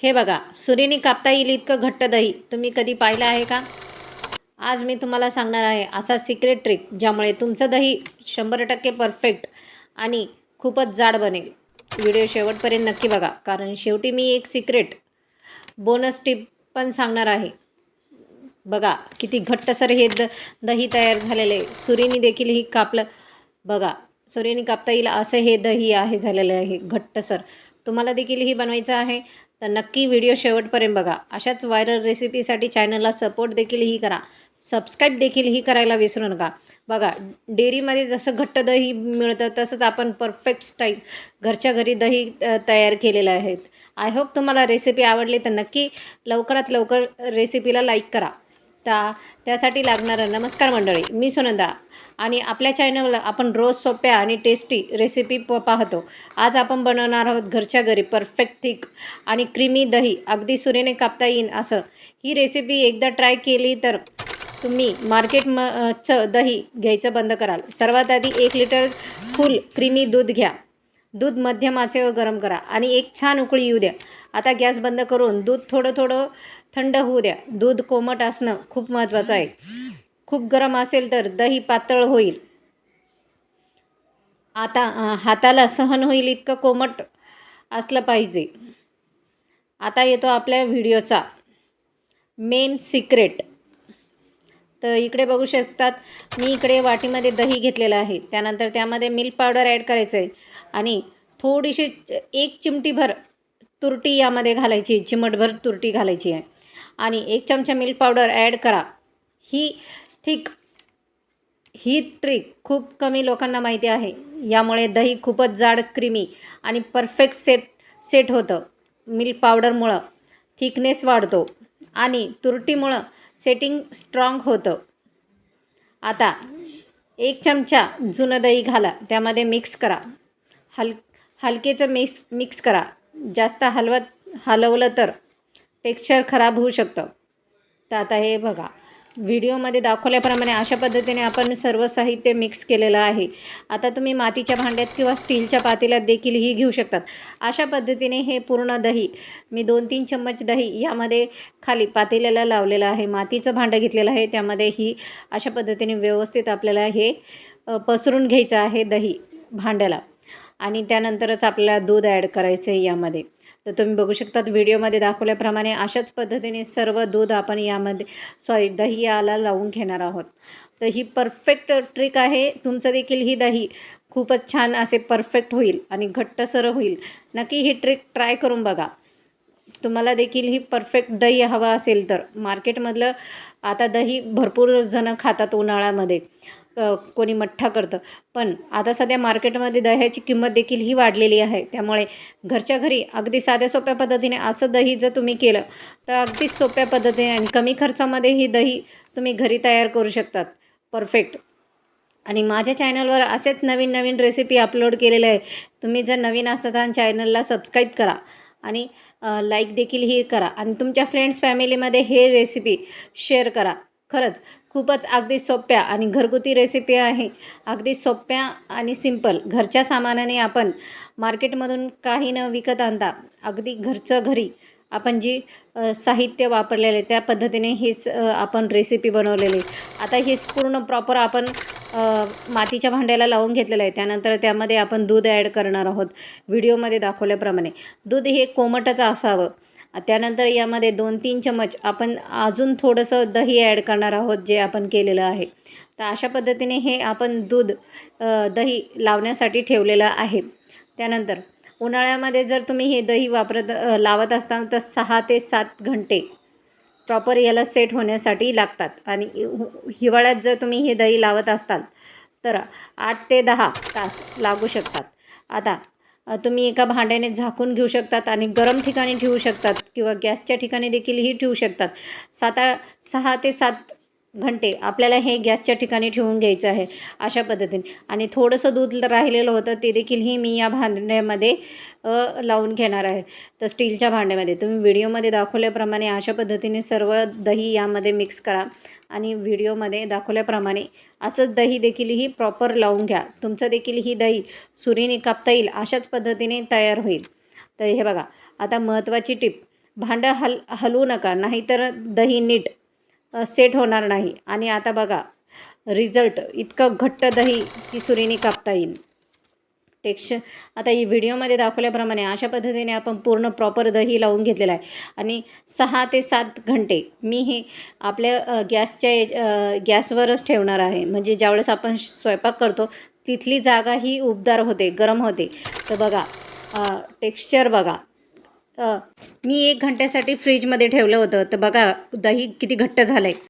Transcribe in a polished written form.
हे बघा, सुरीने कापता येईल इतकं घट्ट दही तुम्ही कधी पाहिलं आहे का? आज मी तुम्हाला सांगणार आहे असा सिक्रेट ट्रिक ज्यामुळे तुमचं दही 100% परफेक्ट आणि खूपच जाड बनेल. व्हिडिओ शेवटपर्यंत नक्की बघा, कारण शेवटी मी एक सिक्रेट बोनस टिप पण सांगणार आहे. बघा किती घट्टसर हे दही तयार झालेलं आहे. सुरीने देखील ही कापलं बघा, सुरीने कापता येईल असं हे दही आहे झालेलं आहे घट्टसर. तुम्हाला देखील ही बनवायचं आहे तर नक्की व्हिडिओ शेवटपर्यंत बघा. अशाच व्हायरल रेसिपीसाठी चॅनलला सपोर्ट देखील ही करा. सबस्क्राईब देखील ही करायला विसरू नका. बघा, डेअरीमध्ये जसं घट्ट दही मिळतं तसंच आपण परफेक्ट स्टाईल घरच्या घरी दही तयार केलेलं आहे. आय होप तुम्हाला रेसिपी आवडली तर नक्की लवकरात लवकर रेसिपीला लाईक करा. त्यासाठी लागणारं नमस्कार मंडळी, मी सुनंदा आणि आपल्या चॅनलला आपण रोज सोप्या आणि टेस्टी रेसिपी पाहतो. आज आपण बनवणार आहोत घरच्या घरी परफेक्ट थिक आणि क्रीमी दही, अगदी सुरीने कापता येईल असं. ही रेसिपी एकदा ट्राय केली तर तुम्ही मार्केटचं दही घ्यायचं बंद कराल. सर्वात आधी 1 लिटर फुल क्रीमी दूध घ्या. दूध मध्यम आचेवर गरम करा आणि एक छान उकळी येऊ द्या. आता गॅस बंद करून दूध थोडं थोडं थंड होऊ द्या. दूध कोमट असणं खूप महत्त्वाचं आहे. खूप गरम असेल तर दही पातळ होईल. आता हाताला सहन होईल इतकं कोमट असलं पाहिजे. आता येतो आपल्या व्हिडिओचा मेन सिक्रेट. तर इकडे बघू शकतात, मी इकडे वाटीमध्ये दही घेतलेलं आहे. त्यानंतर त्यामध्ये मिल्क पावडर ॲड करायचं आहे आणि थोडीशी 1 चिमटीभर तुरटी यामध्ये घालायची, चिमटभर तुरटी घालायची आहे आणि 1 चमचा मिल्क पावडर ॲड करा. ही थिक ही ट्रिक खूप कमी लोकांना माहिती आहे. यामुळे दही खूपच जाड, क्रीमी आणि परफेक्ट सेट होतं. मिल्क पावडरमुळं थिकनेस वाढतो आणि तुरटीमुळं सेटिंग स्ट्रॉंग होतं. आता 1 चमचा जुनं दही घाला, त्यामध्ये मिक्स करा. हलकेचं मिक्स करा. जास्त हलवलं तर टेक्स्चर खराब होऊ शकतं. तर आता हे बघा, व्हिडिओमध्ये दाखवल्याप्रमाणे अशा पद्धतीने आपण सर्व साहित्य मिक्स केलेलं आहे. आता तुम्ही मातीच्या भांड्यात किंवा स्टीलच्या पातेल्यात देखील ही घेऊ शकतात. अशा पद्धतीने हे पूर्ण दही मी 2-3 चम्मच दही यामध्ये खाली पातेल्याला लावलेलं आहे. मातीचं भांडं घेतलेलं आहे, त्यामध्ये ही अशा पद्धतीने व्यवस्थित आपल्याला हे पसरून घ्यायचं आहे दही भांड्याला आणि त्यानंतरच आपल्याला दूध ॲड करायचं आहे यामध्ये. तर तुम्ही बघू शकतात व्हिडिओमध्ये दाखवल्याप्रमाणे अशाच पद्धतीने सर्व दूध आपण यामध्ये दही याला लावून घेणार आहोत. तर ही परफेक्ट ट्रिक आहे. तुमचं देखील ही दही खूपच छान असे परफेक्ट होईल आणि घट्टसर होईल. नक्की ही ट्रिक ट्राय करून बघा. तुम्हाला देखील ही परफेक्ट दही हवं असेल तर मार्केटमधलं आता दही भरपूर जणं खातात उन्हाळ्यामध्ये. कोणी मठ्ठा करतं, पण आता सध्या मार्केटमध्ये दह्याची किंमत देखील ही वाढलेली आहे. त्यामुळे घरच्या घरी अगदी साध्या सोप्या पद्धतीने असं दही जर तुम्ही केलं तर अगदी सोप्या पद्धतीने आणि कमी खर्चामध्ये ही दही तुम्ही घरी तयार करू शकतात परफेक्ट. आणि माझ्या चॅनलवर असेच नवीन नवीन रेसिपी अपलोड केलेले आहे. तुम्ही जर नवीन असता तर चॅनलला सबस्क्राईब करा आणि लाईक देखील ही करा आणि तुमच्या फ्रेंड्स फॅमिलीमध्ये हे रेसिपी शेअर करा. खरंच खूपच अगदी सोप्या आणि घरगुती रेसिपी आहे. अगदी सोप्या आणि सिंपल घरच्या सामानाने आपण मार्केटमधून काही न विकत आणता अगदी घरचं घरी आपण जी साहित्य वापरलेले त्या पद्धतीने हीच आपण रेसिपी बनवलेली. आता हेच पूर्ण प्रॉपर आपण मातीच्या भांड्याला लावून घेतलेलं आहे. त्यानंतर त्यामध्ये आपण दूध ॲड करणार आहोत व्हिडिओमध्ये दाखवल्याप्रमाणे. दूध हे कोमटच असावं. त्यानंतर यामध्ये 2-3 चमच आपण अजून थोडंसं दही ॲड करणार आहोत जे आपण केलेलं आहे. तर अशा पद्धतीने हे आपण दूध दही लावण्यासाठी ठेवलेलं आहे. त्यानंतर उन्हाळ्यामध्ये जर तुम्ही हे दही लावत असताल तर 6 ते 7 घंटे प्रॉपर याला सेट होण्यासाठी लागतात आणि हिवाळ्यात जर तुम्ही हे दही लावत असताल तर 8 ते 10 तास लागू शकतात. आता तुम्ही एका भांड्याने झाकून घेऊ शकतात आणि गरम ठिकाणी ठेवू शकतात किंवा गॅसच्या ठिकाणी देखील ही ठेवू शकतात. 6 ते 7 घंटे आपल्याला हे गॅसच्या ठिकाणी ठेवून घ्यायचं आहे अशा पद्धतीने. आणि थोडंसं दूध राहिलेलं होतं ते देखील ही मी या भांड्यामध्ये लावून घेणार आहे. तर स्टीलच्या भांड्यामध्ये तुम्ही व्हिडिओमध्ये दाखवल्याप्रमाणे अशा पद्धतीने सर्व दही यामध्ये मिक्स करा आणि व्हिडिओमध्ये दाखवल्याप्रमाणे असंच दही देखील ही प्रॉपर लावून घ्या. तुमचं देखील ही दही सुरीने कापता येईल अशाच पद्धतीने तयार होईल. तर हे बघा, आता महत्त्वाची टिप, भांडं हलवू नका, नाहीतर दही नीट सेट होणार नाही. आणि आता बघा रिझल्ट, इतकं घट्ट दही की सुरीने कापता येईल. आता ही व्हिडिओमध्ये दाखवल्याप्रमाणे अशा पद्धतीने आपण पूर्ण प्रॉपर दही लावून घेतलेलं आहे. आणि 6 ते 7 घंटे मी हे आपल्या गॅसवरच ठेवणार आहे. म्हणजे ज्यावेळेस आपण स्वयंपाक करतो तिथली जागा ही उबदार होते, गरम होते. तर बघा टेक्स्चर बघा. मी 1 घंट्यासाठी फ्रीजमध्ये ठेवलं होतं, तर बघा दही किती घट्ट झालं आहे.